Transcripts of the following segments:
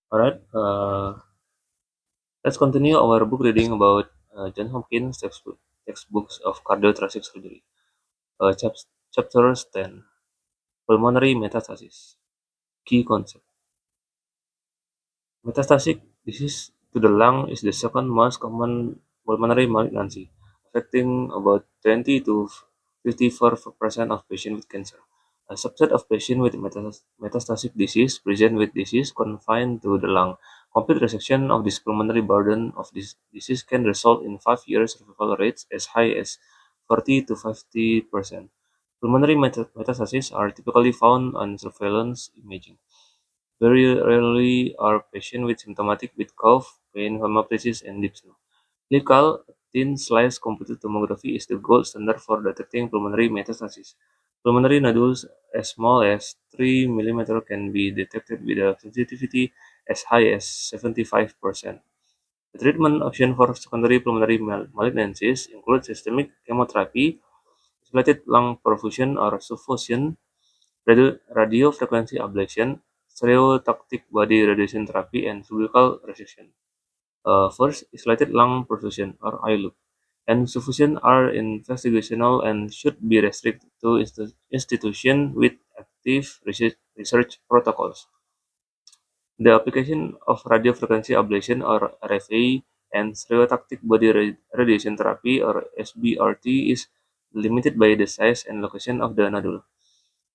Alright, let's continue our book reading about John Hopkins textbooks of cardiothoracic surgery. Chapter 10, Pulmonary Metastasis. Key concept. Metastatic disease to the lung is the second most common pulmonary malignancy, affecting about 20 to 54% of patients with cancer. A subset of patients with metastatic disease present with disease confined to the lung. Complete resection of this pulmonary burden of this disease can result in 5 years survival rates as high as 40 to 50%. Pulmonary metastases are typically found on surveillance imaging. Very rarely are patients with symptomatic with cough, pain, hemoptysis, and dyspnea. Clinical thin slice computed tomography is the gold standard for detecting pulmonary metastasis. Pulmonary nodules as small as 3 mm can be detected with a sensitivity as high as 75%. The treatment option for secondary pulmonary malignancies include systemic chemotherapy, isolated lung perfusion or suffusion, radiofrequency ablation, stereotactic body radiation therapy, and surgical resection. First, isolated lung perfusion or ILUP and suffusion are investigational and should be restricted to institutions with active research protocols. The application of radiofrequency ablation or RFA and stereotactic body radiation therapy or SBRT is limited by the size and location of the nodule.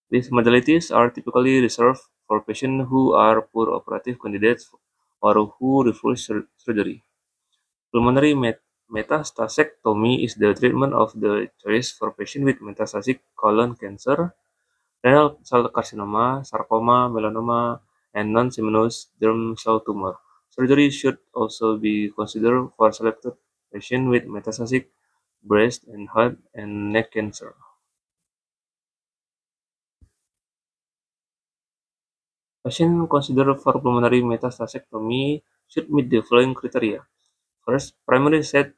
These modalities are typically reserved for patients who are poor operative candidates or who refuse surgery. Pulmonary metastasectomy is the treatment of the choice for patients with metastatic colon cancer, renal cell carcinoma, sarcoma, melanoma, and non-seminous germ cell tumor. Surgery should also be considered for selected patients with metastatic breast and head and neck cancer. Patients considered for pulmonary metastasectomy should meet the following criteria. First, primary site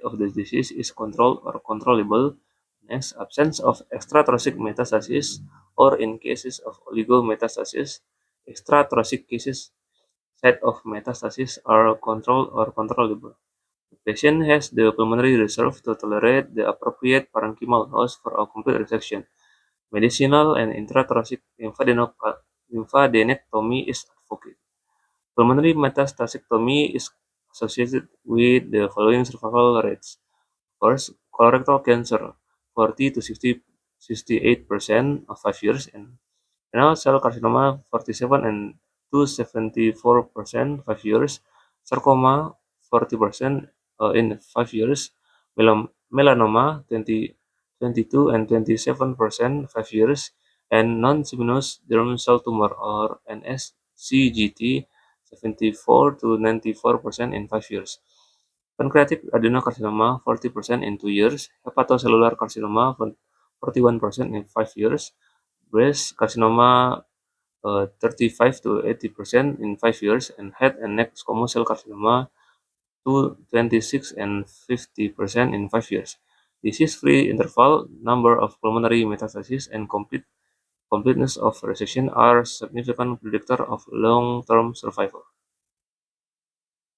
of the disease is controlled or controllable. Next, absence of extrathoracic metastasis, or in cases of oligometastasis, extrathoracic cases site of metastasis are controlled or controllable. The patient has the pulmonary reserve to tolerate the appropriate parenchymal host for a complete resection. Medicinal and intrathoracic lymphadenectomy is advocated. Pulmonary metastasectomy is associated with the following survival rates. First, colorectal cancer, 40 to 68% of 5 years, and renal cell carcinoma, 47 and to 74% 5 years, sarcoma, 40% in 5 years, melanoma, 22 and 27% 5 years, and non-seminous germ cell tumor or NSCGT, 74 to 94% in 5 years. Pancreatic adenocarcinoma, 40% in 2 years. Hepatocellular carcinoma, 41% in 5 years. Breast carcinoma, 35 to 80% in 5 years. And head and neck squamous cell carcinoma, 26 and 50% in 5 years. Disease-free interval, number of pulmonary metastases, and completeness of resection are significant predictor of long-term survival.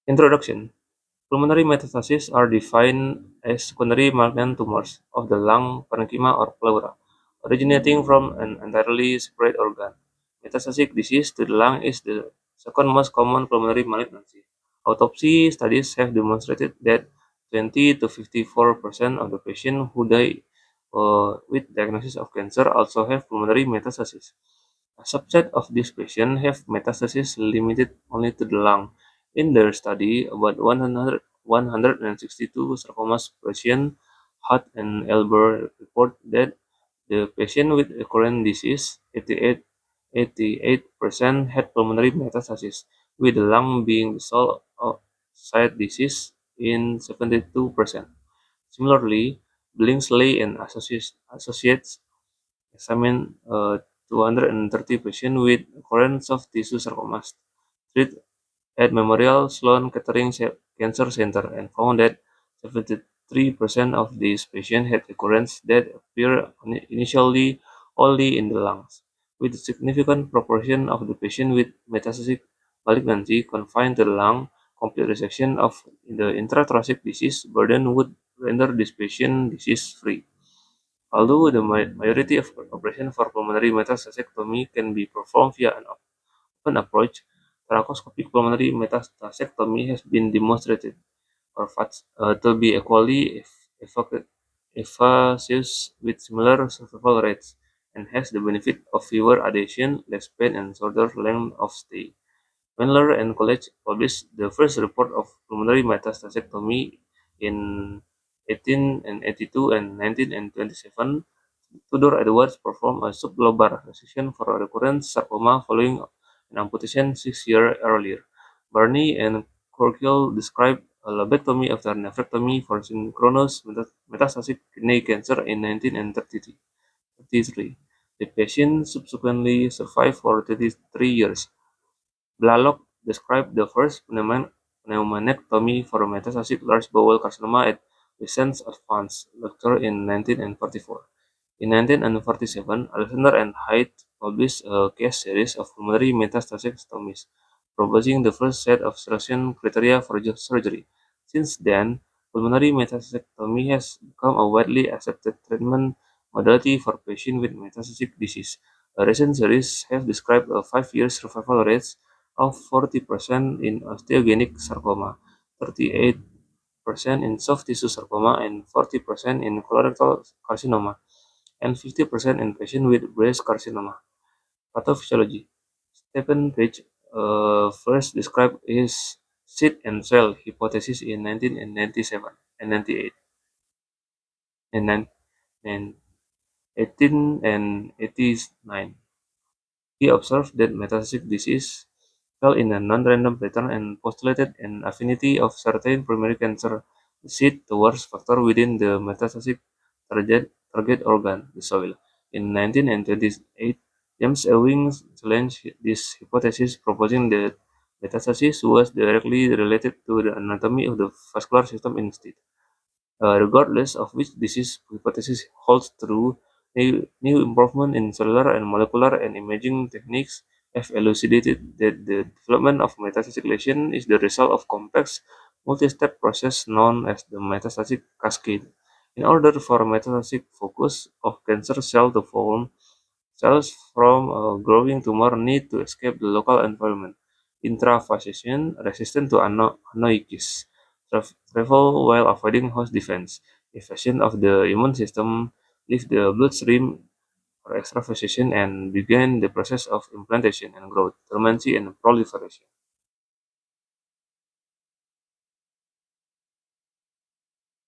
Introduction. Pulmonary metastases are defined as secondary malignant tumors of the lung, parenchyma, or pleura, originating from an entirely separate organ. Metastatic disease to the lung is the second most common pulmonary malignancy. Autopsy studies have demonstrated that 20 to 54% of the patients who die with diagnosis of cancer also have pulmonary metastasis. A subset of these patients have metastasis limited only to the lung. In their study, about 162 sarcomas patients, Hutt and Elber report that the patient with recurrent disease, 88% had pulmonary metastasis, with the lung being the sole site disease in 72%. Similarly, Billingsley and associates examined 230 patients with recurrent soft tissue sarcomas treated at Memorial Sloan Kettering Cancer Center and found that 73% of these patients had recurrence that appeared initially only in the lungs, with a significant proportion of the patients with metastatic malignancy confined to the lung, complete resection of the intrathoracic disease burden would render this patient disease-free. Although the majority of operations for pulmonary metastasectomy can be performed via an open approach, thoracoscopic pulmonary metastasectomy has been demonstrated to be equally efficacious with similar survival rates and has the benefit of fewer adhesion, less pain, and shorter length of stay. Wendler and colleagues published the first report of pulmonary metastasectomy in 1882 and 1927. Tudor Edwards performed a sublobar resection for recurrent sarcoma following an amputation 6 years earlier. Barney and Corkill described a lobectomy after nephrectomy for synchronous metastatic kidney cancer in 1933. The patient subsequently survived for 33 years. Blalock described the first pneumonectomy for metastatic large bowel carcinoma at Vincent's Advanced Lecture in 1944. In 1947, Alexander and Hyde published a case series of pulmonary metastatic proposing the first set of selection criteria for surgery. Since then, pulmonary metastectomy has become a widely accepted treatment modality for patients with metastatic disease. A recent series has described a 5-year survival rate of 40% in osteogenic sarcoma, 38% in soft tissue sarcoma, and 40% in colorectal carcinoma, and 50% in patients with breast carcinoma. Pathophysiology. Stephen Page first described his seed and cell hypothesis in 1997 and 98 and 1889. He observed that metastatic disease fell in a non-random pattern and postulated an affinity of certain primary cancer seed towards factor within the metastatic target organ, the soil. In 1928, James Ewing challenged this hypothesis, proposing that metastasis was directly related to the anatomy of the vascular system instead. Regardless of which disease hypothesis holds true, new improvement in cellular and molecular and imaging techniques have elucidated that the development of metastatic lesion is the result of complex multi-step process known as the metastatic cascade. In order for metastatic focus of cancer cell to form, cells from a growing tumor need to escape the local environment. Intravasation resistant to anoikis travel while avoiding host defense. Evasion of the immune system leave the bloodstream for extravasation and begin the process of implantation and growth, dormancy, and proliferation.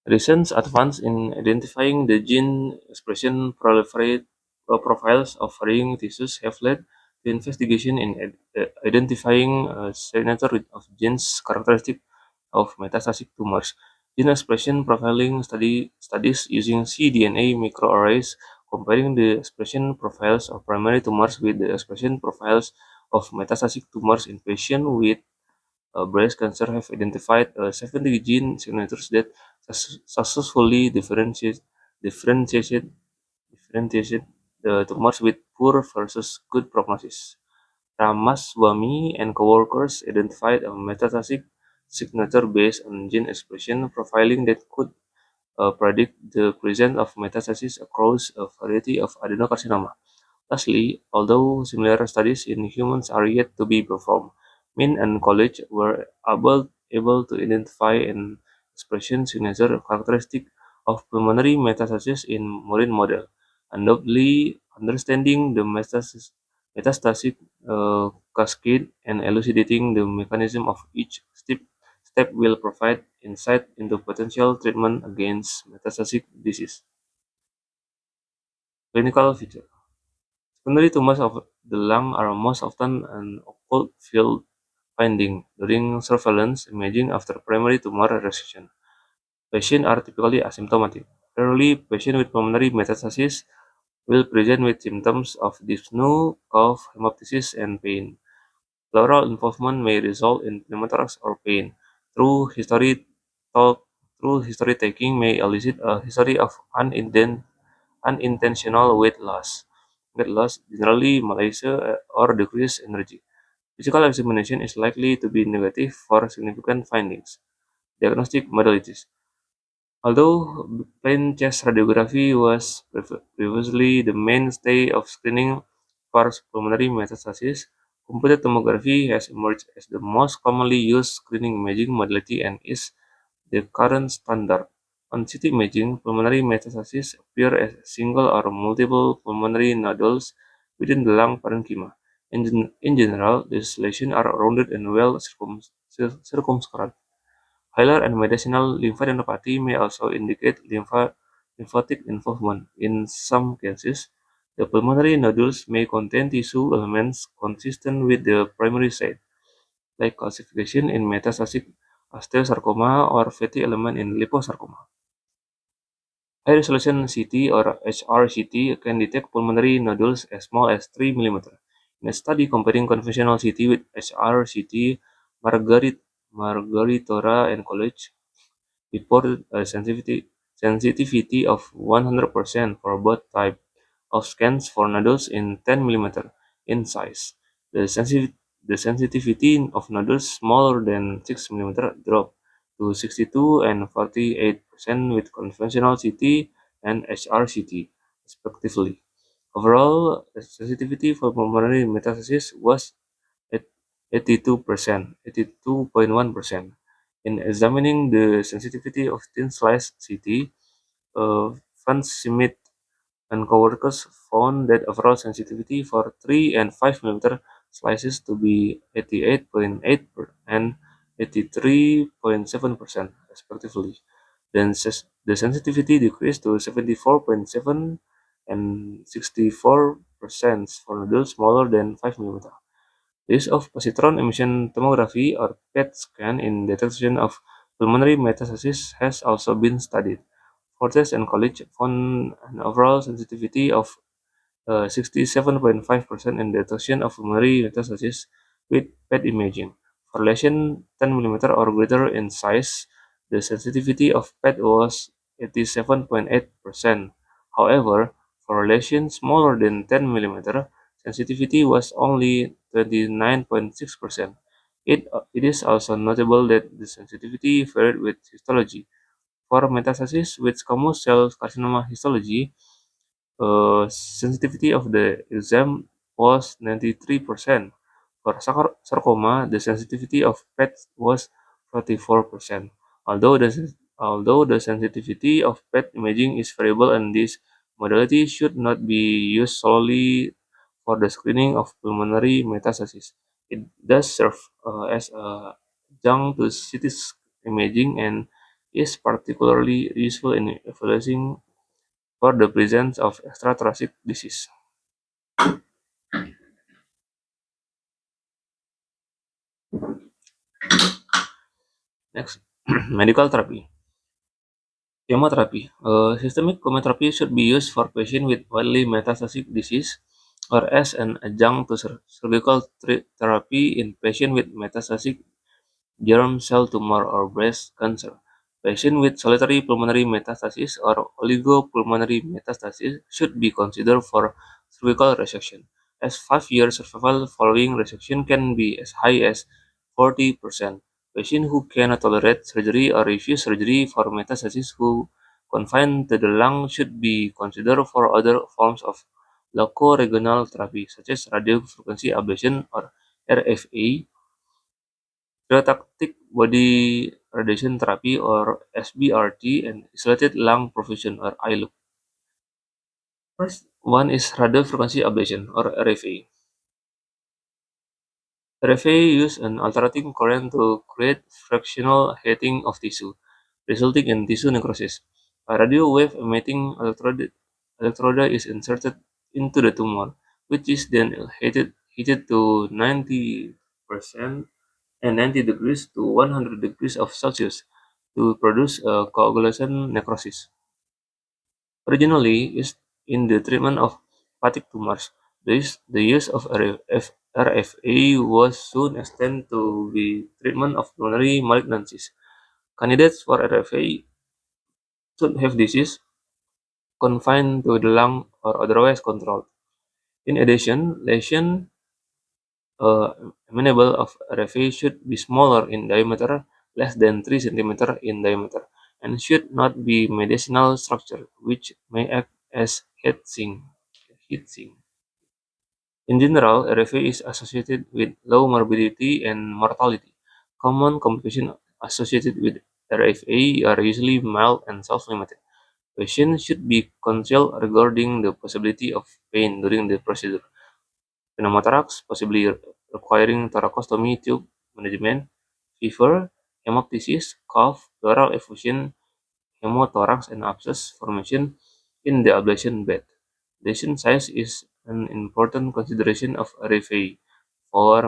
Recent advances in identifying the gene expression profiles of varying tissues have led to investigation in identifying a signature of genes characteristic of metastatic tumors. Gene expression profiling studies using cDNA microarrays comparing the expression profiles of primary tumors with the expression profiles of metastatic tumors in patients with breast cancer have identified 70 gene signatures that successfully differentiated the tumors with poor versus good prognosis. Ramaswamy and coworkers identified a metastatic signature based on gene expression profiling that could predict the presence of metastasis across a variety of adenocarcinoma. Lastly, although similar studies in humans are yet to be performed, Min and colleagues were able to identify an expression signature characteristic of pulmonary metastasis in murine model. Undoubtedly, understanding the metastatic cascade and elucidating the mechanism of each step will provide insight into potential treatment against metastatic disease. Clinical feature. Secondary tumors of the lung are most often an occult field finding during surveillance imaging after primary tumor resection. Patients are typically asymptomatic. Rarely, patients with pulmonary metastasis will present with symptoms of dyspnea, cough, hemoptysis, and pain. Pleural involvement may result in pneumothorax or pain. Through history talk, through history taking may elicit a history of unintentional weight loss, generally malaise or decreased energy. Physical examination is likely to be negative for significant findings. Diagnostic modalities. Although plain chest radiography was previously the mainstay of screening for pulmonary metastasis, computed tomography has emerged as the most commonly used screening imaging modality and is the current standard. On CT imaging, pulmonary metastases appear as single or multiple pulmonary nodules within the lung parenchyma. In general, these lesions are rounded and well circumscribed. Hilar and mediastinal lymphadenopathy may also indicate lymphatic involvement. In some cases, the pulmonary nodules may contain tissue elements consistent with the primary site, like calcification in metastatic osteosarcoma or fatty element in liposarcoma. High-resolution CT or HRCT can detect pulmonary nodules as small as 3 mm. In a study comparing conventional CT with HRCT, Margaritora and colleagues reported a sensitivity of 100% for both types of scans for nodules in 10 mm in size. The, the sensitivity of nodules smaller than 6 mm dropped to 62 and 48% with conventional CT and HRCT, respectively. Overall, the sensitivity for pulmonary metastasis was at 82.1%. In examining the sensitivity of thin slice CT, Van Schmidt and coworkers found that overall sensitivity for 3 and 5 mm slices to be 88.8 and 83.7% respectively. Then the sensitivity decreased to 74.7 and 64% for nodules smaller than 5 mm. The use of positron emission tomography or PET scan in detection of pulmonary metastasis has also been studied. Fortes and colleagues found an overall sensitivity of 67.5% in detection of pulmonary metastasis with PET imaging. For lesion 10 mm or greater in size, the sensitivity of PET was 87.8%. However, for lesions smaller than 10 mm, sensitivity was only 29.6%. It is also notable that the sensitivity varied with histology. For metastasis with squamous cell carcinoma histology, sensitivity of the exam was 93%. For sarcoma, the sensitivity of PET was 44%. Although the sensitivity of PET imaging is variable and this modality should not be used solely for the screening of pulmonary metastasis, it does serve as a adjunct to CT imaging and is particularly useful in evaluating for the presence of extrathoracic disease. Next, medical therapy. Chemotherapy. Systemic chemotherapy should be used for patients with widely metastatic disease or as an adjunct to surgical therapy in patients with metastatic germ cell tumor or breast cancer. Patients with solitary pulmonary metastasis or oligopulmonary metastasis should be considered for cervical resection, as 5-year survival following resection can be as high as 40%. Patients who cannot tolerate surgery or refuse surgery for metastasis who confine to the lung should be considered for other forms of locoregional therapy, such as radiofrequency ablation or RFA, stereotactic body radiation therapy or SBRT, and isolated lung perfusion or ILUP. First one is radiofrequency ablation or RFA. RFA uses an alternating current to create fractional heating of tissue, resulting in tissue necrosis. A radio wave emitting electrode is inserted into the tumor, which is then heated to 90% and 90 degrees to 100 degrees of Celsius to produce a coagulation necrosis. Originally used in the treatment of hepatic tumors, the use of RFA was soon extended to the treatment of pulmonary malignancies. Candidates for RFA should have disease confined to the lung or otherwise controlled. In addition, lesions amenable of RFA should be smaller in diameter, less than 3 cm in diameter, and should not be medicinal structure, which may act as heat sink. Heat sink. In general, RFA is associated with low morbidity and mortality. Common complications associated with RFA are usually mild and self-limited. Patients should be counseled regarding the possibility of pain during the procedure. Pneumothorax, possibly requiring thoracostomy tube management, fever, hemoptysis, cough, pleural effusion, hemothorax, and abscess formation in the ablation bed. Lesion size is an important consideration of RFA for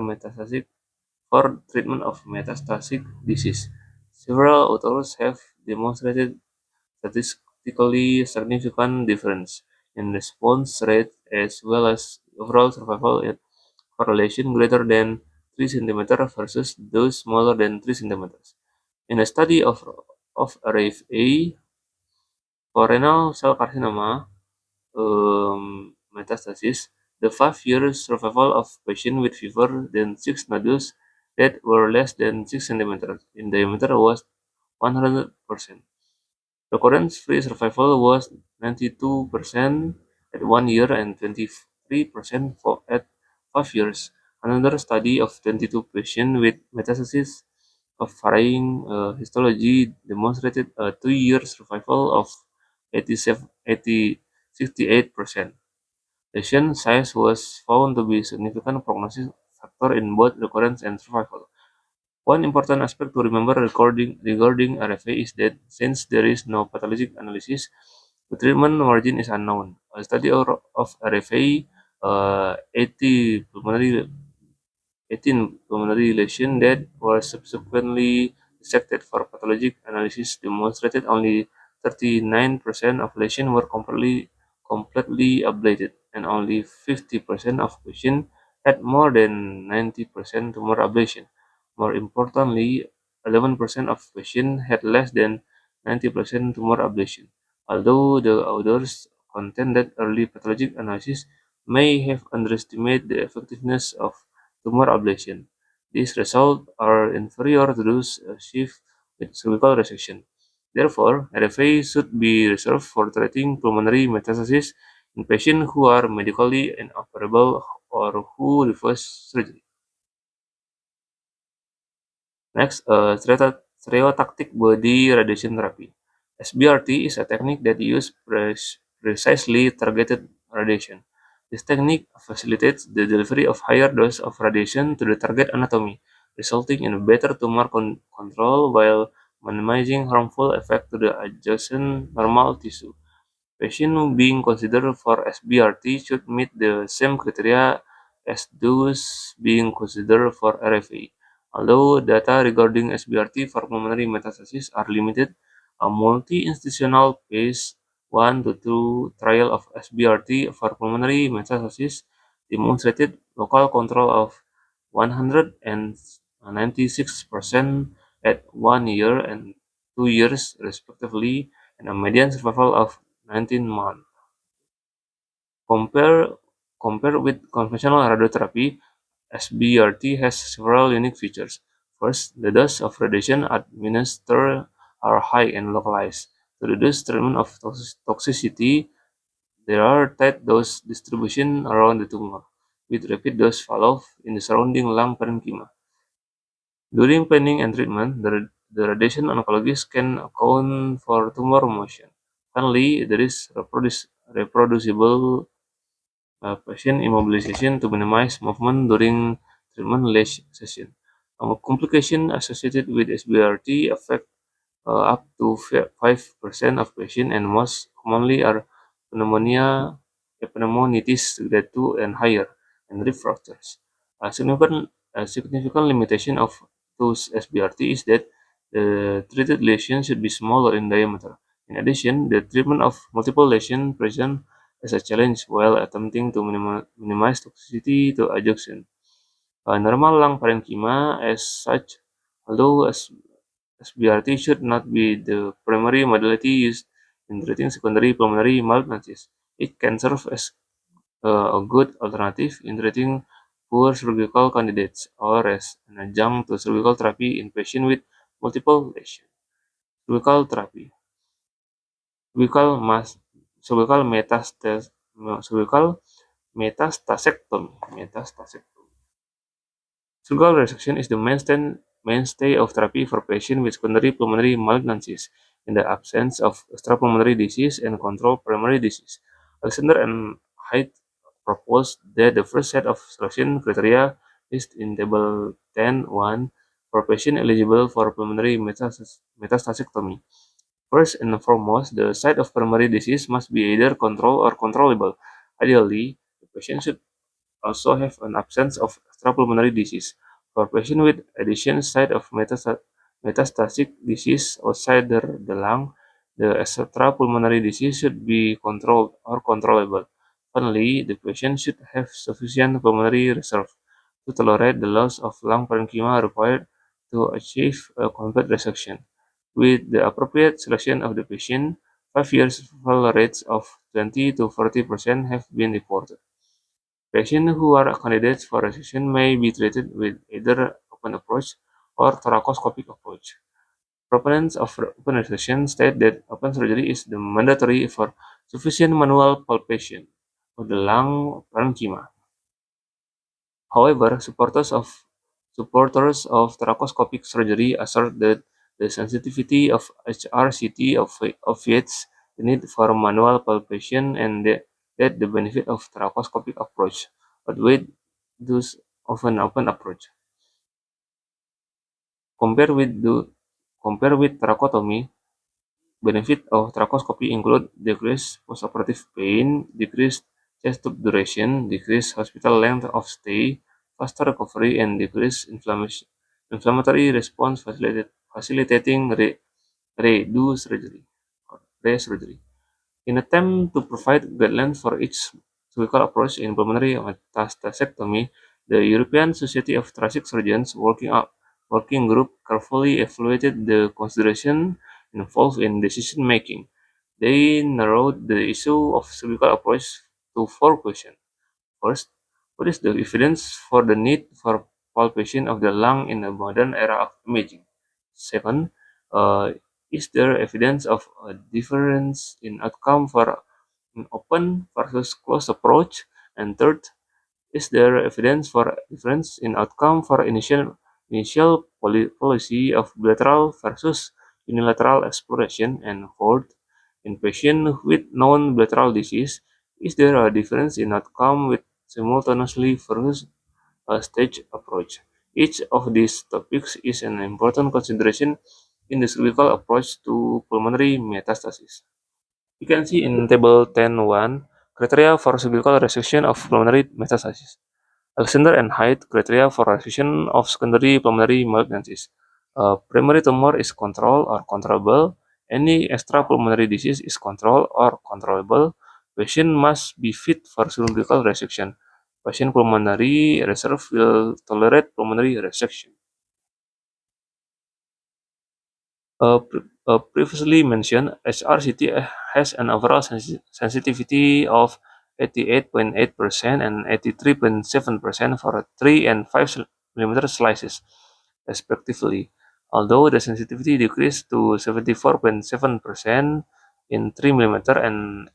treatment of metastatic disease. Several authors have demonstrated statistically significant difference in response rate as well as overall survival correlation greater than 3 cm versus those smaller than 3 centimeters. In a study of RFA for renal cell carcinoma metastasis, the 5-year survival of patients with fewer than 6 nodules that were less than 6 centimeters in diameter was 100%. Recurrence-free survival was 92% at 1 year and 23% at 5 years. Another study of 22 patients with metastasis of varying histology demonstrated a 2-year survival of 68%. Lesion size was found to be a significant prognosis factor in both recurrence and survival. One important aspect to remember regarding RFA is that since there is no pathologic analysis, the treatment margin is unknown. A study of RFA, 18 pulmonary lesions that were subsequently dissected for pathologic analysis demonstrated only 39% of lesions were completely ablated, and only 50% of patients had more than 90% tumor ablation. More importantly, 11% of patients had less than 90% tumor ablation. Although the authors contend that early pathologic analysis may have underestimated the effectiveness of tumor ablation, these results are inferior to those achieved with cervical resection. Therefore, RFA should be reserved for treating pulmonary metastasis in patients who are medically inoperable or who refuse surgery. Next, stereotactic body radiation therapy. SBRT is a technique that uses precisely targeted radiation. This technique facilitates the delivery of higher dose of radiation to the target anatomy, resulting in better tumor control while minimizing harmful effect to the adjacent normal tissue. Patients being considered for SBRT should meet the same criteria as those being considered for RFA. Although data regarding SBRT for pulmonary metastasis are limited, a multi-institutional phase 1 to 2 trial of SBRT for pulmonary metastasis demonstrated local control of 196% at 1 year and 2 years respectively, and a median survival of 19 months. Compare, Compared with conventional radiotherapy, SBRT has several unique features. First, the dose of radiation administered are high and localized. To reduce treatment of toxicity, there are tight dose distribution around the tumor, with rapid dose follow in the surrounding lung parenchyma. During planning and treatment, the radiation oncologist can account for tumor motion. Finally, there is reproducible patient immobilization to minimize movement during treatment session. Complications associated with SBRT affect up to 5% of patients, and most commonly are pneumonia, pneumonitis grade 2 and higher, and rib fractures. A significant limitation of those SBRT is that the treated lesion should be smaller in diameter. In addition, the treatment of multiple lesions present as a challenge while attempting to minimize toxicity to adjacent. Normal lung parenchyma, as such, although SBRT should not be the primary modality used in treating secondary pulmonary malignancies, it can serve as a good alternative in treating poor surgical candidates, or as an adjunct to surgical therapy in patients with multiple lesions. Surgical therapy. Cervical mas cervical cervical metastasectomy. Surgical resection is the mainstay of therapy for patients with secondary pulmonary malignancies in the absence of extrapulmonary disease and controlled primary disease. Alexander and Hyde proposed that the first set of selection criteria listed in Table 10.1 for patients eligible for pulmonary metastasectomy. First and foremost, the site of primary disease must be either controlled or controllable. Ideally, the patient should also have an absence of extrapulmonary disease. For patients with additional site of metastatic disease outside the lung, the extrapulmonary disease should be controlled or controllable. Finally, the patient should have sufficient pulmonary reserve to tolerate the loss of lung parenchyma required to achieve a complete resection. With the appropriate selection of the patient, 5-year survival rates of 20 to 40% have been reported. Patients who are candidates for resection may be treated with either open approach or thoracoscopic approach. Proponents of open resection state that open surgery is mandatory for sufficient manual palpation of the lung parenchyma. However, supporters of thoracoscopic surgery assert that the sensitivity of HRCT obviates the need for manual palpation and that the benefit of thoracoscopic approach outweigh those of an open approach. Compared with thoracotomy, benefit of thoracoscopy include decreased postoperative pain, decreased chest tube duration, decreased hospital length of stay, faster recovery, and decreased inflammatory response, facilitating re-do surgery or re-surgery. In attempt to provide guidelines for each surgical approach in pulmonary metastasectomy, the European Society of Thoracic Surgeons working group carefully evaluated the consideration involved in decision making. They narrowed the issue of surgical approach to 4 questions. First, what is the evidence for the need for palpation of the lung in the modern era of imaging? Second, uh, is there evidence of a difference in outcome for an open versus closed approach? And third, is there evidence for difference in outcome for initial policy of bilateral versus unilateral exploration? And fourth, in patients with non-bilateral disease, is there a difference in outcome with simultaneously versus a stage approach? Each of these topics is an important consideration in the surgical approach to pulmonary metastasis. You can see in table 10.1 criteria for surgical resection of pulmonary metastasis. Alexander and Hyde criteria for resection of secondary pulmonary malignancies. Primary tumor is controlled or controllable. Any extrapulmonary disease is controlled or controllable. Patient must be fit for surgical resection. Patient pulmonary reserve will tolerate pulmonary resection. Previously mentioned, HRCT has an overall sensitivity of 88.8% and 83.7% for 3 and 5 mm slices, respectively. Although the sensitivity decreased to 74.7% in 3 mm and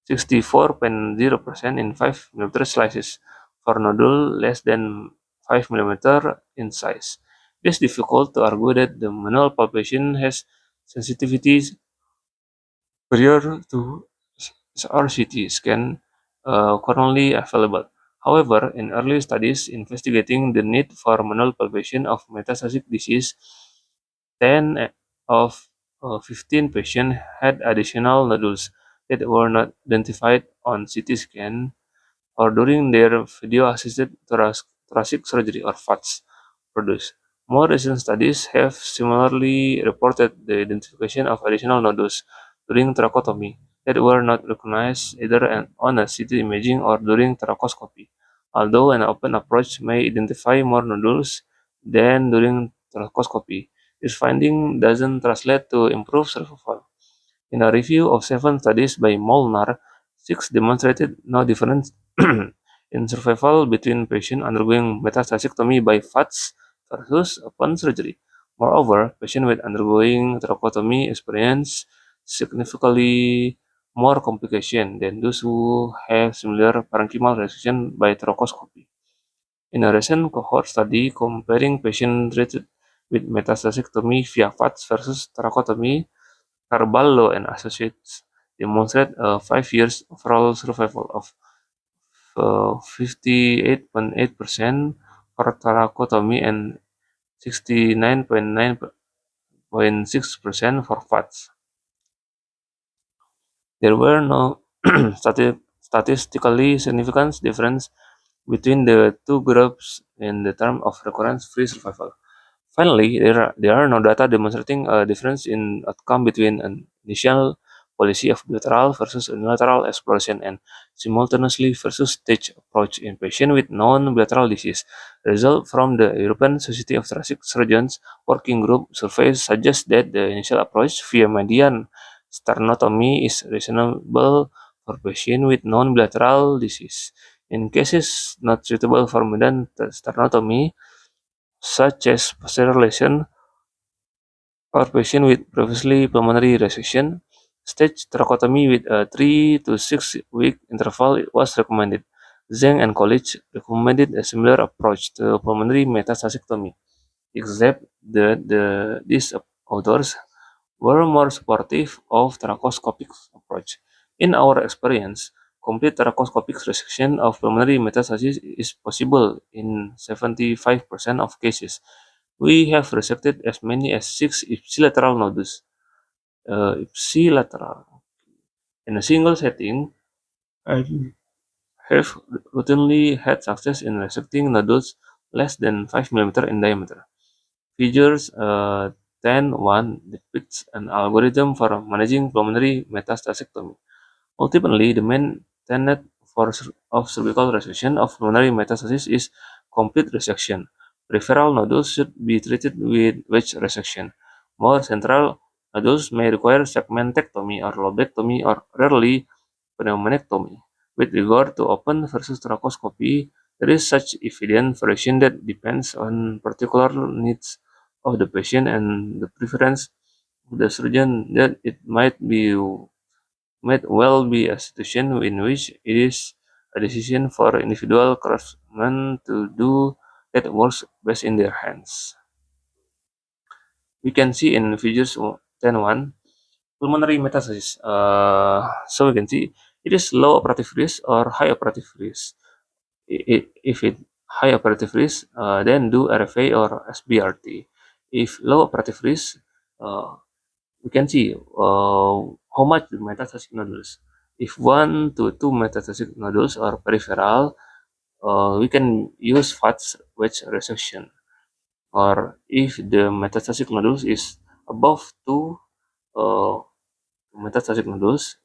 64.0% in 5 mm slices for nodule less than 5 mm in size. It is difficult to argue that the manual palpation has sensitivity superior to RCT scan currently available. However, in early studies investigating the need for manual palpation of metastatic disease, 10 of 15 patients had additional nodules that were not identified on CT scan or during their video-assisted thoracic surgery or FATS produced. More recent studies have similarly reported the identification of additional nodules during thoracotomy that were not recognized either on a CT imaging or during thoracoscopy. Although an open approach may identify more nodules than during thoracoscopy, this finding doesn't translate to improved survival. In a review of 7 studies by Molnar, 6 demonstrated no difference in survival between patients undergoing metastasiectomy by FATS versus open surgery. Moreover, patients with undergoing thoracotomy experience significantly more complication than those who have similar parenchymal resection by thoracoscopy. In a recent cohort study comparing patients treated with metastasiectomy via FATS versus thoracotomy, Carballo and Associates demonstrate a 5 years overall survival of 58.8% for thoracotomy and 69.9% for FATS. There were no statistically significant difference between the two groups in the term of recurrence-free survival. Finally, there are no data demonstrating a difference in outcome between an initial policy of bilateral versus unilateral exploration and simultaneously versus stage approach in patients with non-bilateral disease. Results from the European Society of Thoracic Surgeons Working Group survey suggest that the initial approach via median sternotomy is reasonable for patients with non-bilateral disease. In cases not suitable for median sternotomy, such as posterior lesion or patient with previously pulmonary resection, stage thoracotomy with a 3 to 6 week interval was recommended. Zhang and colleagues recommended a similar approach to pulmonary metastasiectomy, except that these authors were more supportive of thoracoscopic approach. In our experience, complete thoracoscopic resection of pulmonary metastasis is possible in 75% of cases. We have resected as many as 6 ipsilateral nodules, ipsilateral, in a single setting, and have routinely had success in resecting nodules less than 5 mm in diameter. Figures 10.1 depicts an algorithm for managing pulmonary metastasiectomy. Ultimately, the main tenet of cervical resection of pulmonary metastasis is complete resection. Peripheral nodules should be treated with wedge resection. More central nodules may require segmentectomy or lobectomy or rarely pneumonectomy. With regard to open versus thoracoscopy, there is such evident variation that depends on particular needs of the patient and the preference of the surgeon that it might well be a situation in which it is a decision for individual craftsmen to do that works best in their hands. We can see in figures 10.1 pulmonary metastasis. So we can see it is low operative risk or high operative risk. If it high operative risk, then do RFA or SBRT. If low operative risk, uh, we can see how much the metastatic nodules. If 1 to 2 metastatic nodules are peripheral, we can use FATS wedge resection. Or if the metastatic nodules is above 2 uh, metastatic nodules,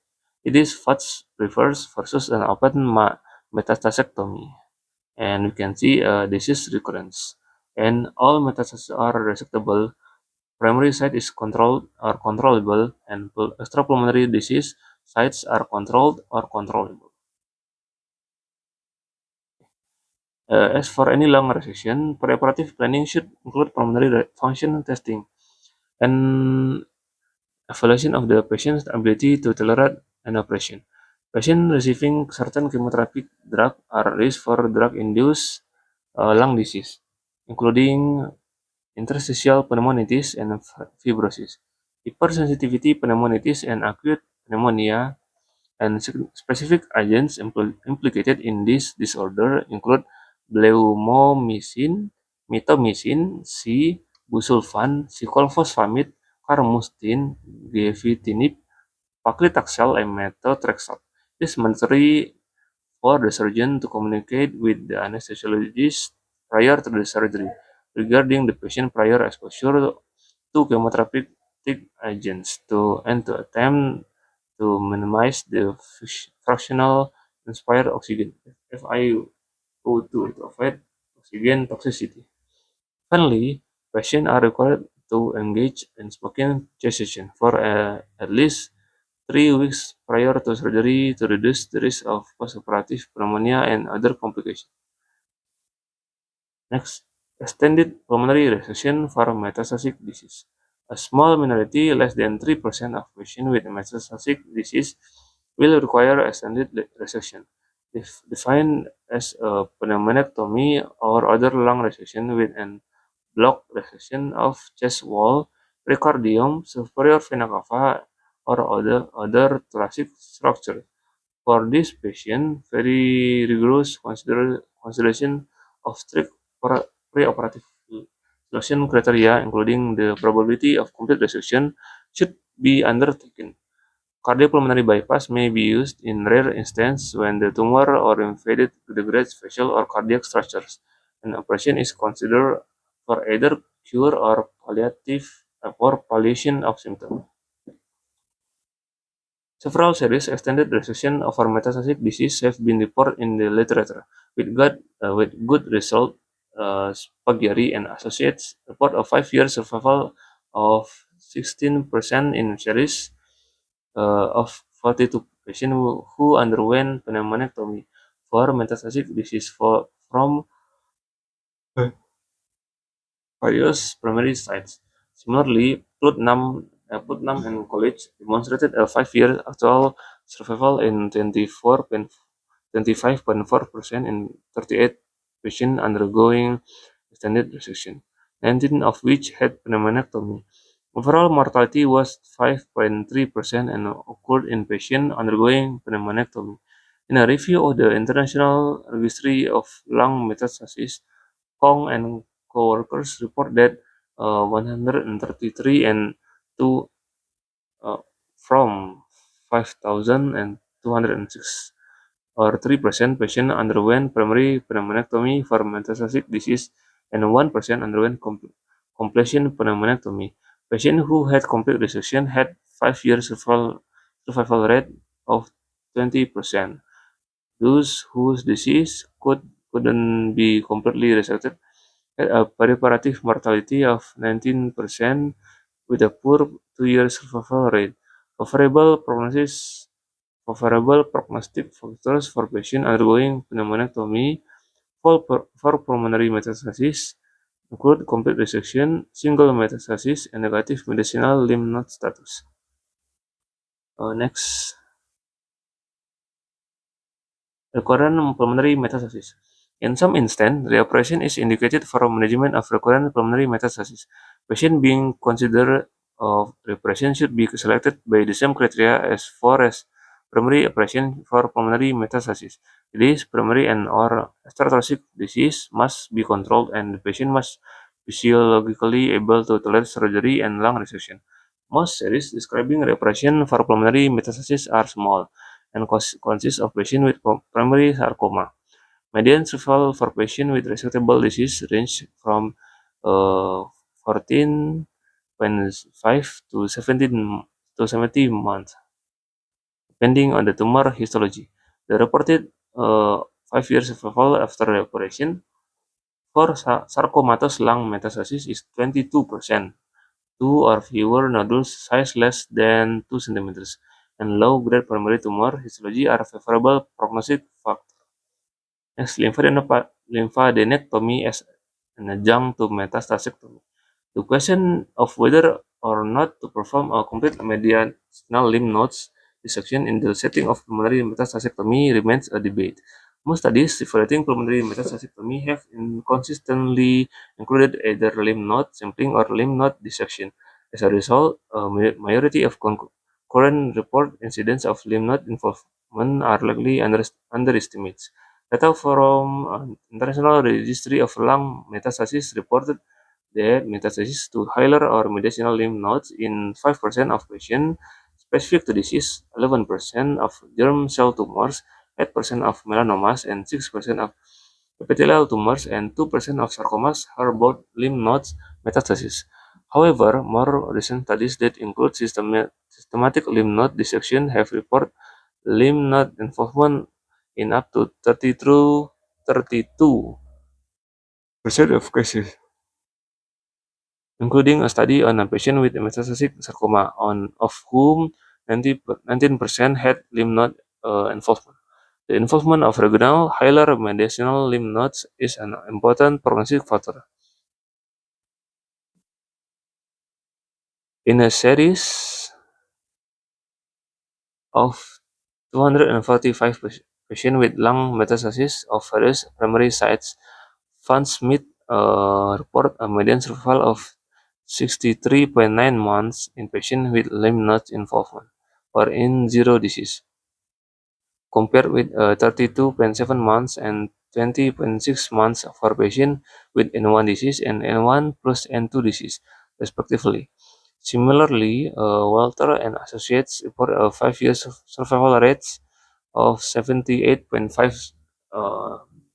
it is FATS reverse versus an open metastasectomy. And we can see disease recurrence. And all metastases are resectable. Primary site is controlled or controllable, and extrapulmonary disease sites are controlled or controllable. As for any lung resection, preoperative planning should include pulmonary function testing and evaluation of the patient's ability to tolerate an operation. Patients receiving certain chemotherapeutic drug are at risk for drug-induced lung disease, including interstitial pneumonitis and fibrosis. Hypersensitivity pneumonitis and acute pneumonia and specific agents implicated in this disorder include bleomomycin, mitomycin, C, busulfan, cyclophosphamide, carmustine, gefitinib, paclitaxel, and methotrexate. It is mandatory for the surgeon to communicate with the anesthesiologist prior to the surgery regarding the patient prior exposure to chemotherapeutic agents and to attempt to minimize the fractional inspired oxygen FiO2 to avoid oxygen toxicity. Finally, patients are required to engage in smoking cessation for at least 3 weeks prior to surgery to reduce the risk of postoperative pneumonia and other complications. Next, extended pulmonary resection for metastatic disease. A small minority, less than 3% of patients with metastatic disease, will require extended resection, defined as a pneumonectomy or other lung resection with an block resection of chest wall, pericardium, superior vena cava, or other thoracic structure. For this patient, very rigorous consideration of strict preoperative selection criteria, including the probability of complete resection, should be undertaken. Cardiopulmonary bypass may be used in rare instances when the tumor or invaded degrades facial or cardiac structures. An operation is considered for either cure or palliation of symptoms. Several serious extended resection of metastatic disease have been reported in the literature, with good result. Spaghieri and Associates report a 5-year survival of 16% in series of 42 patients who underwent pneumonectomy for metastatic disease from various primary sites. Similarly, Putnam and College demonstrated a 5-year actual survival in 25.4% in 38 patients undergoing extended resection, 19 of which had pneumonectomy. Overall mortality was 5.3% and occurred in patients undergoing pneumonectomy. In a review of the International Registry of Lung Metastasis, Kong and co-workers report that 133 and 2 from 5,206 or 3% patients underwent primary pneumonectomy for metastatic disease and 1% underwent completion pneumonectomy. Patients who had complete resection had 5-year survival rate of 20%. Those whose disease couldn't be completely resected had a perioperative mortality of 19% with a poor 2-year survival rate. Favorable prognostic factors for patients undergoing pneumonectomy for pulmonary metastasis include complete resection, single metastasis, and negative medicinal lymph node status. Next, recurrent pulmonary metastasis. In some instances, the operation is indicated for management of recurrent pulmonary metastasis. Patients being considered of the operation should be selected by the same criteria as for primary operation for pulmonary metastasis. This primary and/or extrathoracic disease must be controlled, and the patient must be physiologically able to tolerate surgery and lung resection. Most series describing the operation for pulmonary metastasis are small and consist of patients with primary sarcoma. Median survival for patients with resectable disease range from 14.5 to 70 months, depending on the tumor histology. The reported 5-year survival after the operation for sarcomatous lung metastasis is 22%. 2 or fewer nodules size less than 2 centimeters, and low-grade primary tumor histology are favorable prognostic factors. Next, lymphadenectomy as an adjunct to metastasiectomy. The question of whether or not to perform a complete mediastinal lymph nodes dissection in the setting of pulmonary metastasiectomy remains a debate. Most studies evaluating pulmonary metastasiectomy have inconsistently included either lymph node sampling or lymph node dissection. As a result, a majority of current report incidence of lymph node involvement are likely underestimates. Data from International Registry of Lung Metastasis reported that metastasis to hilar or mediastinal lymph nodes in 5% of patients specific to disease, 11% of germ cell tumors, 8% of melanomas, and 6% of epithelial tumors, and 2% of sarcomas harbor lymph nodes metastasis. However, more recent studies that include systematic lymph node dissection have reported lymph node involvement in up to 32% of cases, including a study on a patient with metastatic sarcoma, of whom 19% had lymph node involvement. The involvement of regional hilar mediastinal lymph nodes is an important prognostic factor. In a series of 245 patients with lung metastasis of various primary sites, Van Smith report a median survival of 63.9 months in patients with lymph node involvement or in zero disease, compared with 32.7 months and 20.6 months for patients with N1 disease and N1 plus N2 disease, respectively. Similarly, Walter and Associates report a 5 years survival rates of 78.5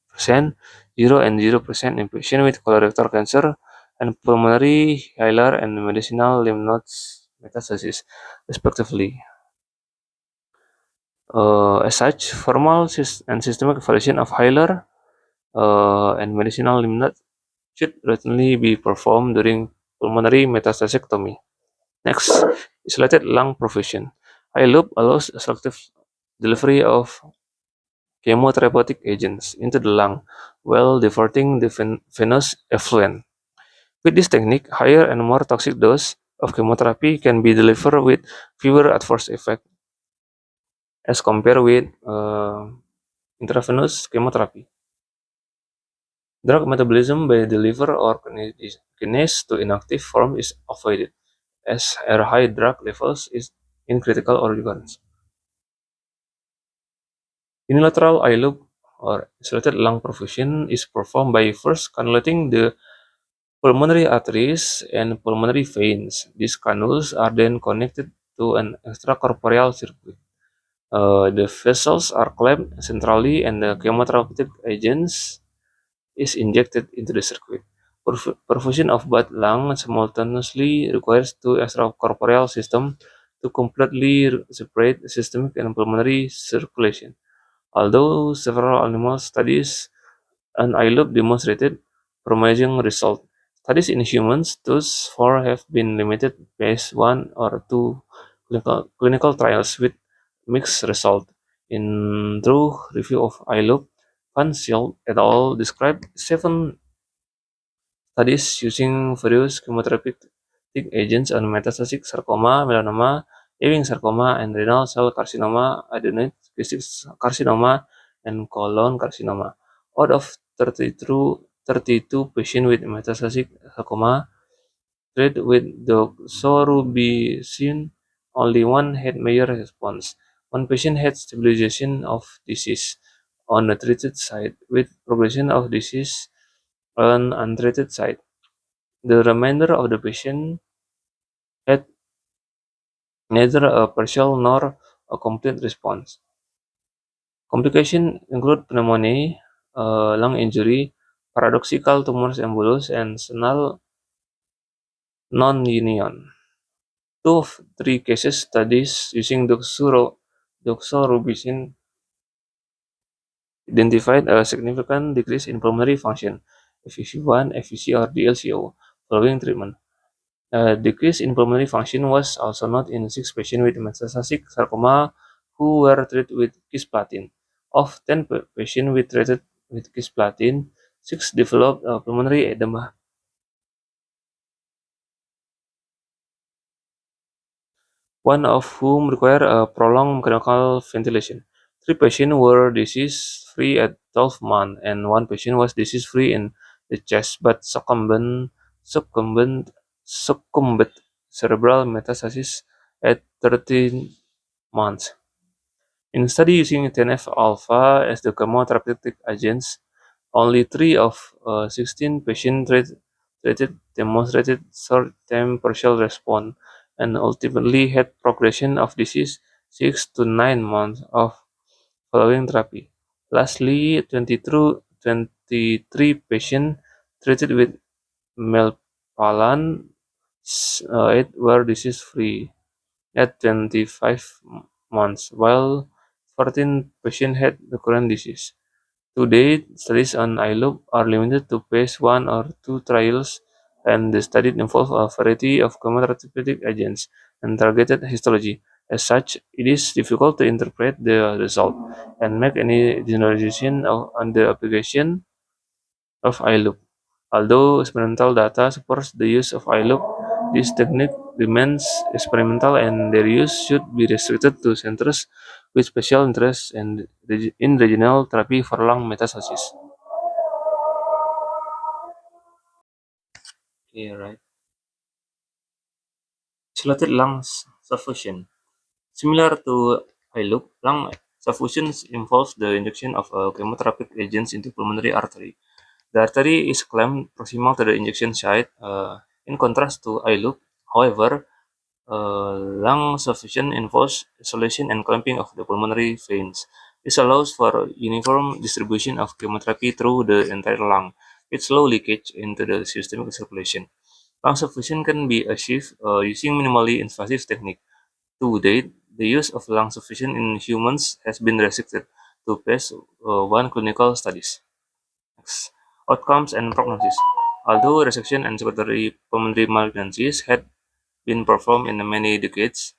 percent, 0 and 0% in patients with colorectal cancer and pulmonary, hilar, and mediastinal lymph nodes metastasis, respectively. As such, formal and systemic evaluation of hilar and mediastinal lymph nodes should routinely be performed during pulmonary metastasectomy. Next, isolated lung perfusion. iLoop allows selective delivery of chemotherapeutic agents into the lung while diverting the venous effluent. With this technique, higher and more toxic dose of chemotherapy can be delivered with fewer adverse effects as compared with intravenous chemotherapy. Drug metabolism by the liver or kinase to inactive form is avoided, as high drug levels is in critical organs. Unilateral iLoop or isolated lung perfusion is performed by first cannulating the pulmonary arteries and pulmonary veins. These cannules are then connected to an extracorporeal circuit. The vessels are clamped centrally and the chemotherapeutic agents is injected into the circuit. Perfusion of both lungs simultaneously requires two extracorporeal systems to completely separate systemic and pulmonary circulation. Although several animal studies and iLoop demonstrated promising results, studies in humans thus far have been limited phase 1 or 2 clinical trials with mixed results. In thorough review of iLoop, Van Zyl et al. Described 7 studies using various chemotherapeutic agents on metastatic sarcoma, melanoma, Ewing sarcoma, and renal cell carcinoma, adenoid cystic carcinoma, and colon carcinoma. Out of 32 patients with metastatic sarcoma treated with doxorubicin, only one had major response. One patient had stabilization of disease on the treated site with progression of disease on untreated site. The remainder of the patient had neither a partial nor a complete response. Complications include pneumonia, lung injury, paradoxical tumors embolus, and senile non-union. 2 of 3 cases studies using doxorubicin identified a significant decrease in pulmonary function, FVC1, FVC, or DLCO, following treatment. A decrease in pulmonary function was also noted in 6 patients with metastatic sarcoma who were treated with cisplatin. Of 10 patients treated with cisplatin, 6 developed pulmonary edema. One of whom required a prolonged mechanical ventilation. 3 patients were disease-free at 12 months, and 1 patient was disease-free in the chest but succumbed cerebral metastasis at 13 months. In study using TNF-alpha as the chemotherapeutic agents, only 3 of 16 patients treated demonstrated short-term partial response and ultimately had progression of disease 6 to 9 months of following therapy. Lastly, 23 patients treated with melphalan 8 were disease-free at 25 months, while 14 patients had recurrent disease. To date, studies on iLoop are limited to phase 1 or 2 trials, and the study involve a variety of chemotherapeutic agents and targeted histology. As such, it is difficult to interpret the result and make any generalization on the application of iLook. Although experimental data supports the use of iLook, this technique remains experimental and their use should be restricted to centers with special interest in regional therapy for lung metastasis. Okay, right. Isolated lung suffusion. Similar to iLook, lung suffusion involves the injection of chemotherapeutic agents into pulmonary artery. The artery is clamped proximal to the injection site. In contrast to iLook, however, lung suffusion involves isolation and clamping of the pulmonary veins. This allows for uniform distribution of chemotherapy through the entire lung, with slow leakage into the systemic circulation. Lung suffusion can be achieved using minimally invasive technique. To date, the use of lung suffusion in humans has been restricted to phase 1 clinical studies. Next, outcomes and prognosis. Although resection and secondary pulmonary malignancies had been performed in many decades,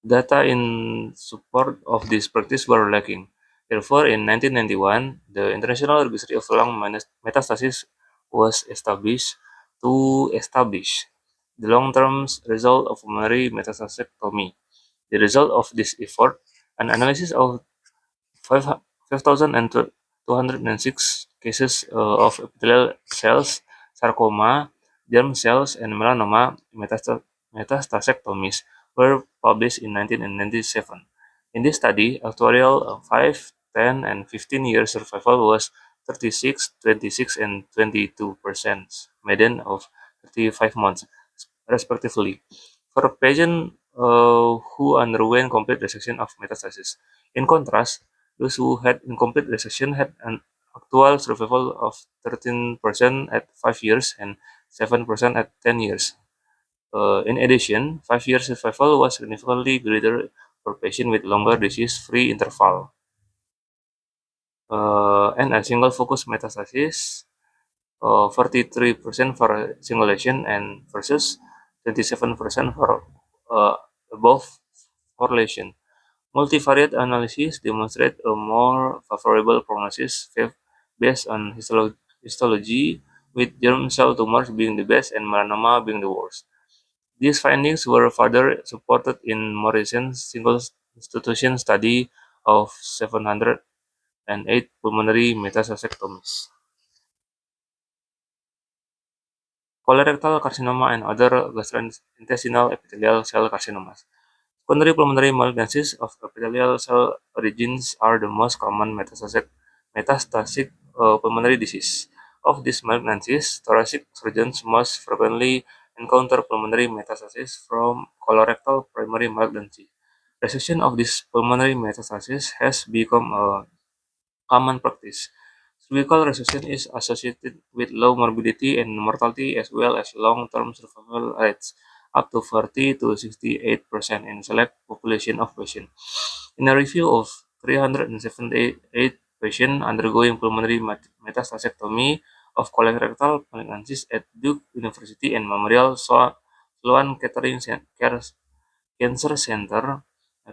data in support of this practice were lacking. Therefore, in 1991, the International Registry of Lung Metastasis was established to establish the long-term result of pulmonary metastasectomy. The result of this effort, an analysis of 5,206 cases of epithelial cells, sarcoma, germ cells, and melanoma metastasectomies were published in 1997. In this study, actuarial 5, 10, and 15-year survival was 36, 26, and 22%, median of 35 months, respectively, for patients who underwent complete resection of metastasis. In contrast, those who had incomplete resection had an actual survival of 13% at 5 years and 7% at 10 years. In addition, 5-year survival was significantly greater for patients with longer disease-free interval. And a single focus metastasis, 43% for single lesion and versus 27% for above 4 lesion. Multivariate analysis demonstrate a more favorable prognosis based on histology, with germ cell tumors being the best and melanoma being the worst. These findings were further supported in more recent single institution study of 708 pulmonary metastasectomies. Colorectal carcinoma and other gastrointestinal epithelial cell carcinomas. Secondary pulmonary malignancies of epithelial cell origins are the most common metastatic pulmonary disease. Of these malignancies, thoracic surgeons most frequently encounter pulmonary metastasis from colorectal primary malignancy. Resection of this pulmonary metastasis has become a common practice. Cervical resection is associated with low morbidity and mortality as well as long-term survival rates, up to 40 to 68% in select population of patients. In a review of 378 patients undergoing pulmonary metastasectomy of colorectal malignancies at Duke University and Memorial Sloan Kettering Cancer Center,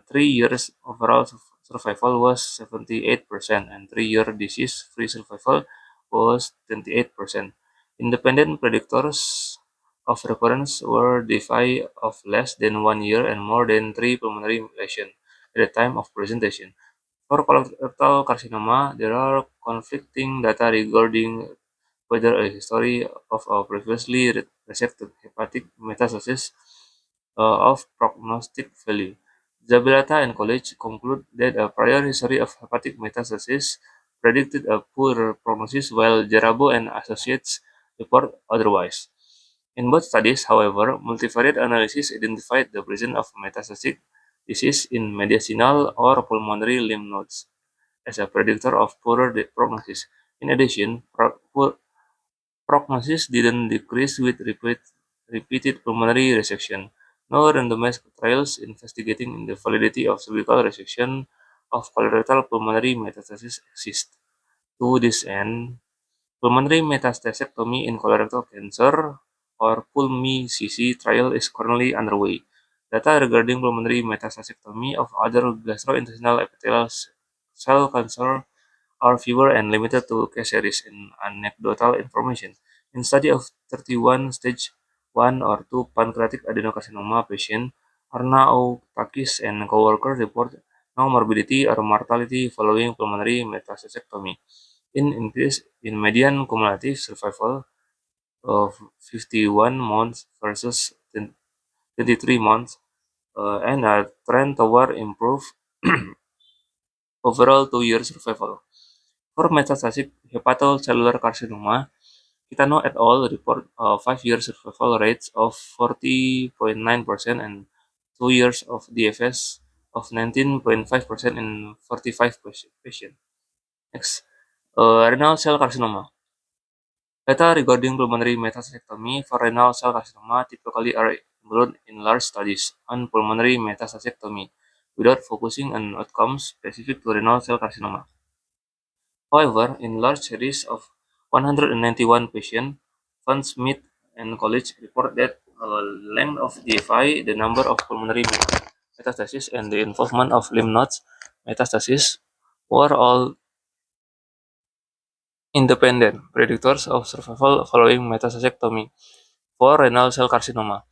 3 years overall survival was 78% and 3-year disease-free survival was 28%. Independent predictors of recurrence were defined of less than 1 year and more than 3 pulmonary lesions at the time of presentation. For colorectal carcinoma, there are conflicting data regarding whether a history of a previously resected hepatic metastasis of prognostic value. Zabelata and colleagues conclude that a prior history of hepatic metastasis predicted a poor prognosis, while Jarabo and associates report otherwise. In both studies, however, multivariate analysis identified the presence of metastatic disease in mediastinal or pulmonary lymph nodes as a predictor of poorer prognosis. In addition, prognosis didn't decrease with repeated pulmonary resection. No randomized trials investigating the validity of cervical resection of colorectal pulmonary metastasis exist. To this end, pulmonary metastasectomy in colorectal cancer or PULMI-CC trial is currently underway. Data regarding pulmonary metastasectomy of other gastrointestinal epithelial cell cancer are fewer and limited to case series and anecdotal information. In study of 31 stage 1 or 2 pancreatic adenocarcinoma patient, Arna Autakis and coworkers report no morbidity or mortality following pulmonary metastasectomy. In increase in median cumulative survival of 51 months versus 23 months, and a trend toward improved overall 2-year survival. For metastatic hepatocellular carcinoma, Kitano et al. Report a 5-year survival rates of 40.9% and 2 years of DFS of 19.5% in 45 patients. Next, renal cell carcinoma. Data regarding pulmonary metastasectomy for renal cell carcinoma typically are included in large studies on pulmonary metastasectomy without focusing on outcomes specific to renal cell carcinoma. However, in large series of 191 patients, Van Smith and colleagues report that length of DFI, the number of pulmonary metastases, and the involvement of lymph nodes metastasis were all independent predictors of survival following metastasectomy for renal cell carcinoma.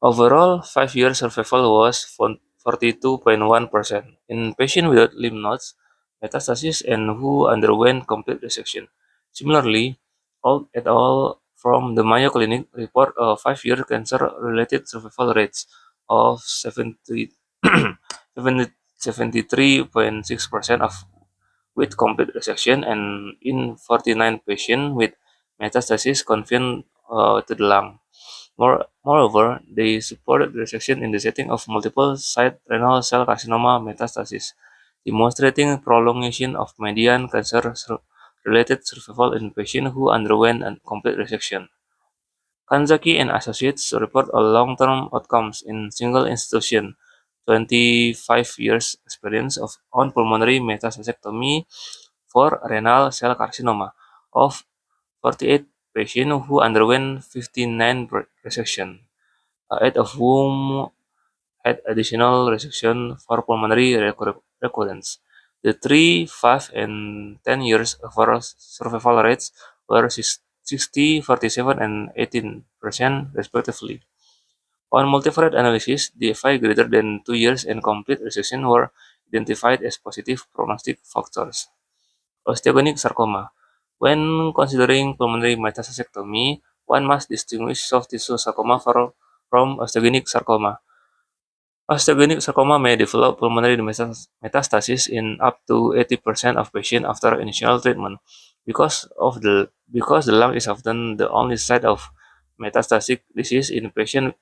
Overall, 5-year survival was 42.1% in patients without lymph nodes metastasis and who underwent complete resection. Similarly, Holt et al. From the Mayo Clinic report a 5-year cancer-related survival rates of 73.6% of with complete resection and in 49 patients with metastasis confined to the lung. Moreover, they supported resection in the setting of multiple site renal cell carcinoma metastasis, demonstrating prolongation of median cancer-related survival in patients who underwent a complete resection. Kanzaki and Associates report a long-term outcomes in single institution, 25 years experience on pulmonary metastasectomy for renal cell carcinoma of 48 patients who underwent 59 resection, 8 of whom had additional resection for pulmonary recurrence. The 3, 5, and 10 years overall survival rates were 60, 47, and 18% respectively. On multivariate analysis, the DFI greater than 2 years and complete resection were identified as positive prognostic factors. Osteogenic sarcoma. When considering pulmonary metastasectomy, one must distinguish soft tissue sarcoma from osteogenic sarcoma. Osteogenic sarcoma may develop pulmonary metastasis in up to 80% of patients after initial treatment. Because the lung is often the only site of metastatic disease in patients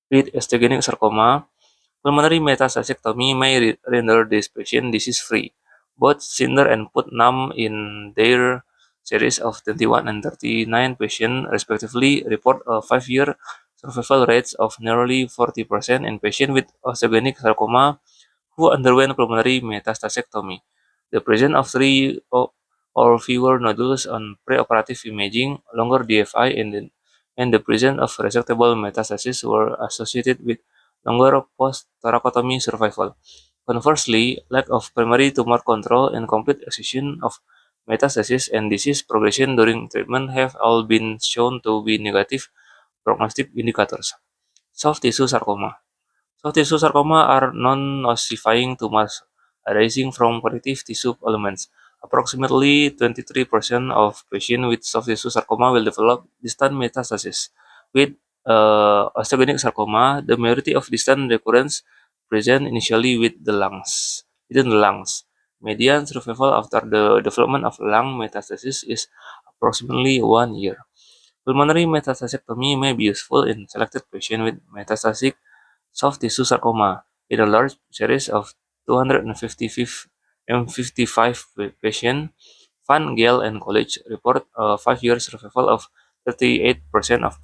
with osteogenic sarcoma, pulmonary metastasectomy may render this patient disease-free. Both Cinder and Putnam in their series of 21 and 39 patients respectively report a 5-year survival rates of nearly 40% in patients with osteogenic sarcoma who underwent pulmonary metastasectomy. The presence of 3 or fewer nodules on preoperative imaging, longer DFI, and the presence of resectable metastasis were associated with longer post-thoracotomy survival. Conversely, lack of primary tumor control and complete excision of metastasis and disease progression during treatment have all been shown to be negative prognostic indicators. Soft tissue sarcoma. Soft tissue sarcoma are non-ossifying tumors arising from connective tissue elements. Approximately 23% of patients with soft tissue sarcoma will develop distant metastasis. With osteogenic sarcoma, the majority of distant recurrence present initially within the lungs. Median survival after the development of lung metastasis is approximately 1 year. Pulmonary metastasectomy may be useful in selected patients with metastatic soft tissue sarcoma in a large series of 255 patients. Van Gale and colleagues report a 5-year survival of 38%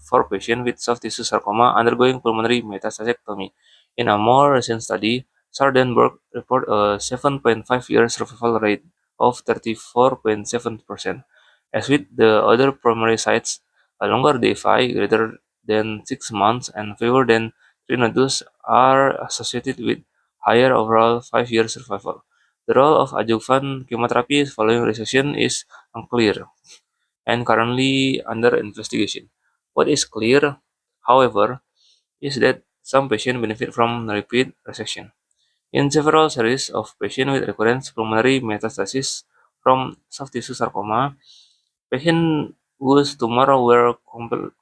for patients with soft tissue sarcoma undergoing pulmonary metastasectomy. In a more recent study, Sardenberg report a 7.5-year survival rate of 34.7%. As with the other primary sites, a longer DFI greater than 6 months and fewer than 3 nodules are associated with higher overall 5-year survival. The role of adjuvant chemotherapy following resection is unclear and currently under investigation. What is clear, however, is that some patients benefit from repeat resection. In several series of patients with recurrent pulmonary metastasis from soft tissue sarcoma, patients whose tumor were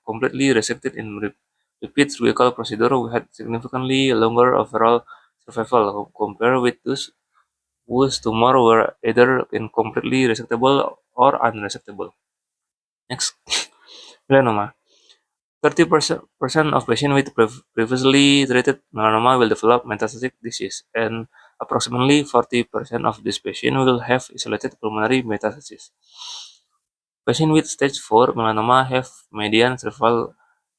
completely resected in repeat surgical procedure had significantly longer overall survival compared with those whose tumor were either incompletely resectable or unresectable. Next, melanoma. 30% of patients with previously treated melanoma will develop metastatic disease, and approximately 40% of these patients will have isolated pulmonary metastasis. Patients with stage 4 melanoma have median survival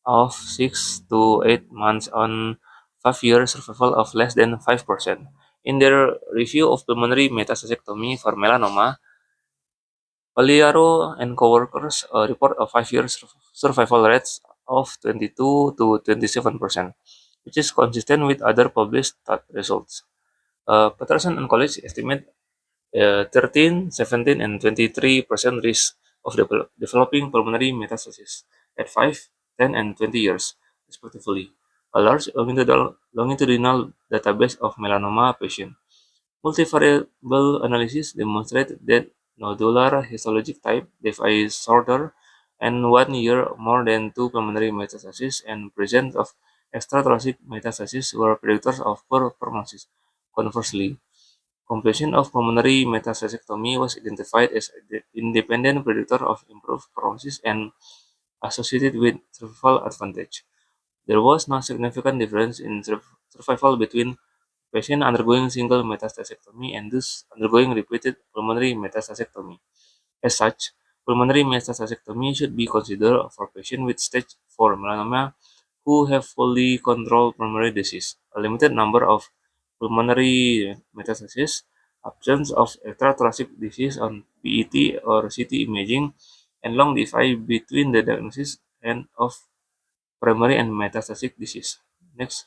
of 6 to 8 months on 5-year survival of less than 5%. In their review of pulmonary metastasectomy for melanoma, Oliaro and coworkers report a 5-year survival rates of 22 to 27%, which is consistent with other published results. Patterson and colleagues estimate 13, 17, and 23% risk of developing pulmonary metastasis at 5, 10, and 20 years, respectively. A large longitudinal database of melanoma patients. Multivariable analysis demonstrated that nodular histologic type, DFI shorter, and 1 year more than 2 pulmonary metastases and presence of extrathoracic metastasis were predictors of poor prognosis. Conversely, completion of pulmonary metastasectomy was identified as an independent predictor of improved prognosis and associated with survival advantage. There was no significant difference in survival between patients undergoing single metastasectomy and those undergoing repeated pulmonary metastasectomy. As such, pulmonary metastasectomy should be considered for patients with stage 4 melanoma who have fully controlled pulmonary disease, a limited number of pulmonary metastases, absence of extrathoracic disease on PET or CT imaging, and long delay between the diagnosis and of primary and metastatic disease. Next,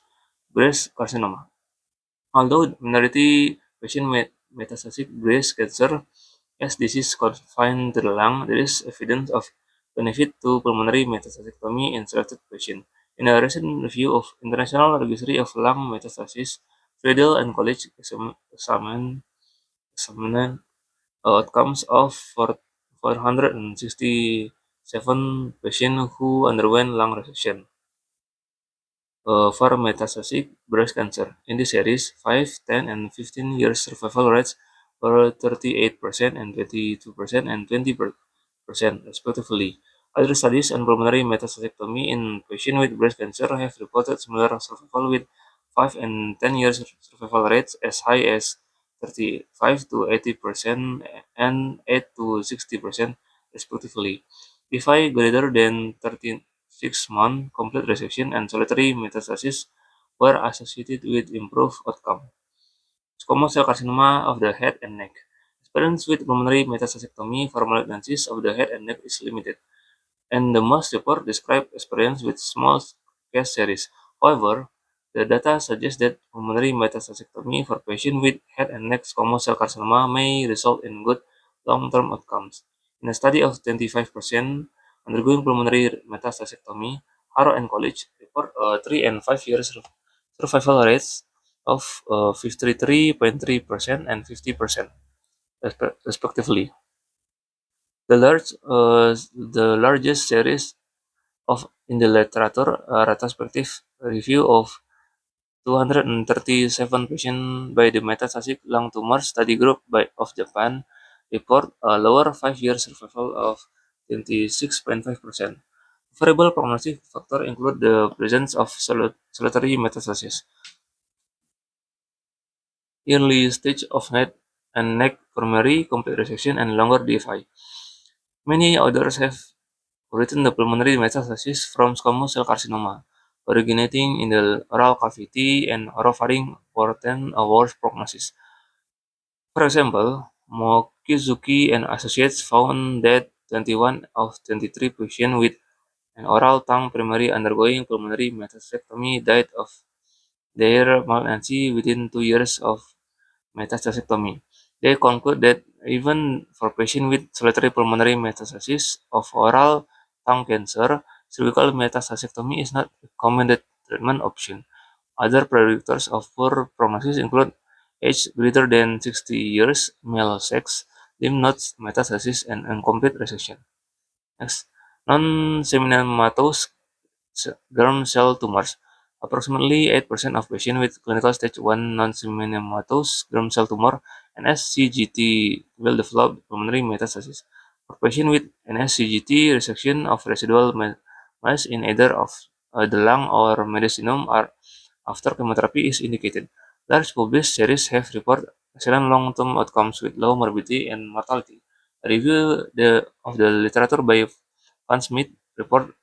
breast carcinoma. Although minority patients with metastatic breast cancer as disease confined to the lung, there is evidence of benefit to pulmonary metastasectomy in selected patients. In a recent review of International Registry of Lung Metastasis, Friedel and colleagues examined outcomes of 467 patients who underwent lung resection for metastatic breast cancer. In this series, 5, 10, and 15 years survival rates were 38% and 22% and 20% respectively. Other studies on pulmonary metastasectomy in patients with breast cancer have reported similar survival with 5 and 10 years survival rates as high as 35 to 80% and 8 to 60% respectively. If I greater than 6-month complete resection and solitary metastasis were associated with improved outcome. Squamous cell carcinoma of the head and neck. Experience with pulmonary metastasectomy for malignancies of the head and neck is limited, and the most report describe experience with small case series. However, the data suggests that pulmonary metastasectomy for patients with head and neck squamous cell carcinoma may result in good long-term outcomes. In a study of 25% undergoing pulmonary metastasectomy, Haro and colleagues report 3 and 5 years survival rates of 53.3% and 50% respectively. The largest series of in the literature, a retrospective review of 237 patients by the metastatic lung tumor study group of Japan report a lower 5-year survival of 26.5%. Variable prognostic factors include the presence of solitary metastasis, early stage of head and neck primary complete resection, and longer DFI. Many others have written the pulmonary metastasis from squamous cell carcinoma, originating in the oral cavity and oropharynx portend a worse prognosis. For example, Mochizuki and associates found that 21 of 23 patients with An oral tongue primary undergoing pulmonary metastectomy died of their malignancy within 2 years of metastectomy. They conclude that even for patients with solitary pulmonary metastasis of oral tongue cancer, cervical metastectomy is not a recommended treatment option. Other predictors of poor prognosis include age greater than 60 years, male sex, lymph nodes metastasis, and incomplete resection. Next, non-seminamatous germ cell tumors. Approximately 8% of patients with clinical stage 1 non-seminamatous germ cell tumor (NSCGT) will develop pulmonary metastasis. For patients with NSCGT, resection of residual mass in either of the lung or mediastinum after chemotherapy is indicated. Large published series have reported excellent long-term outcomes with low morbidity and mortality. A review of the literature by Van Smith report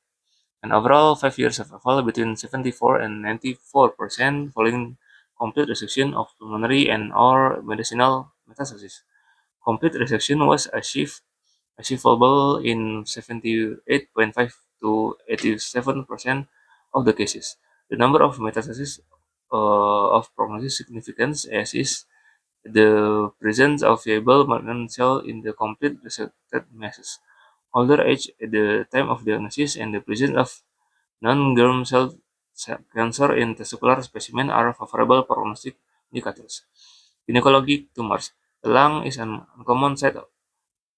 an overall 5-year survival between 74 and 94% following complete resection of pulmonary and/or mediastinal metastasis. Complete resection was achievable in 78.5 to 87% of the cases. The number of metastases of prognostic significance as is the presence of viable malignant cell in the complete resected masses. Older age at the time of diagnosis and the presence of non-germ cell cancer in testicular specimen are favorable prognostic indicators. Gynecologic tumors. The lung is an uncommon site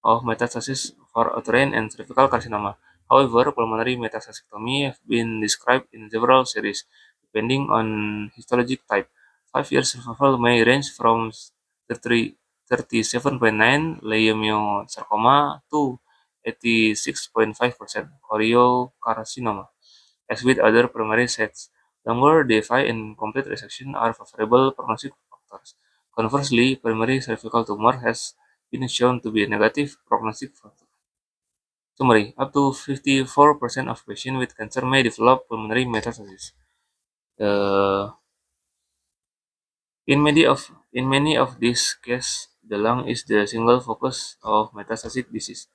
of metastasis for uterine and cervical carcinoma. However, pulmonary metastacectomy have been described in several series, depending on histologic type. 5 years survival may range from 37.9 leiomyosarcoma to 86.5% choriocarcinoma. As with other primary sites, longer DFI and complete resection are favorable prognostic factors. Conversely, primary cervical tumor has been shown to be a negative prognostic factor. Summary: up to 54% of patients with cancer may develop pulmonary metastasis. Uh, in many of these cases, the lung is the single focus of metastatic disease.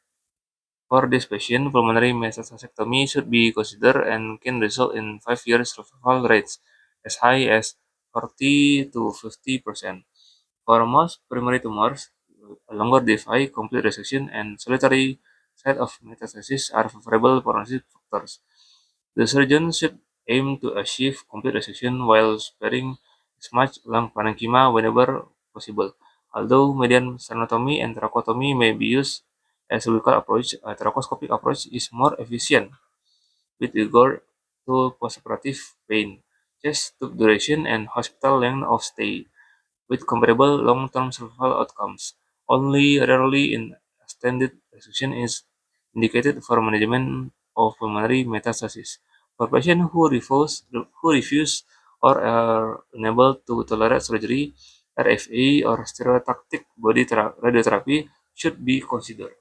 For this patient, pulmonary metastectomy should be considered and can result in 5-year survival rates as high as 40 to 50%. For most primary tumors, a longer DFI, complete resection, and solitary site of metastasis are favorable prognostic factors. The surgeon should aim to achieve complete resection while sparing as much lung parenchyma whenever possible. Although median sternotomy and thoracotomy may be used as a surgical approach, a thoracoscopic approach is more efficient with regard to postoperative pain, chest tube duration, and hospital length of stay with comparable long-term survival outcomes. Only rarely in extended resection is indicated for management of pulmonary metastasis. For patients who refuse or are unable to tolerate surgery, RFA or stereotactic body radiotherapy should be considered.